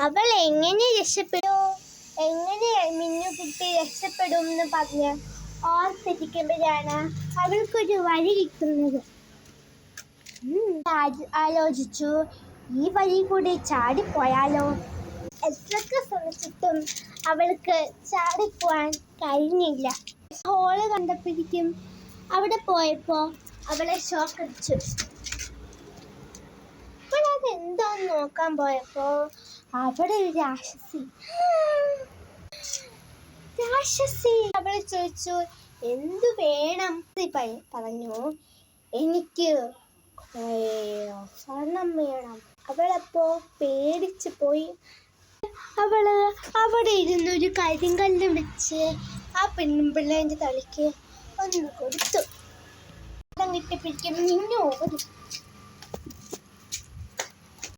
അവൾ എങ്ങനെ രക്ഷപ്പെടും, എങ്ങനെ മിന്നുകുട്ടി രക്ഷപ്പെടും എന്ന് പറഞ്ഞ് ഓർത്തിരിക്കുമ്പോഴാണ് അവൾക്കൊരു വഴി കിട്ടുന്നത്. ആലോചിച്ചു, ഈ വഴി കൂടി ചാടിപ്പോയാലോ. എത്രയൊക്കെ ശ്രമിച്ചിട്ടും അവൾക്ക് ചാടിപ്പോവാൻ കഴിഞ്ഞില്ല. ഹോള് കണ്ടപ്പോഴേക്കും അവിടെ പോയപ്പോ അവളെ ഷോക്കടിച്ചു. അപ്പോൾ അതെന്താന്ന് നോക്കാൻ പോയപ്പോ അവിടെ ഒരു രാക്ഷസി അവളെ ചോദിച്ചു, എന്തു വേണം? പറഞ്ഞു, എനിക്ക് സ്വർണം വേണം. അവളപ്പോ പേടിച്ചു പോയി. അവള് അവിടെ ഇരുന്നൊരു കരിങ്കല്ലും വെച്ച് ആ പെൺപിള്ളേന്റെ തലയ്ക്ക് ഒന്ന് കൊടുത്തു. കിട്ടിപ്പിടിക്കും, മിന്നു ഓടി.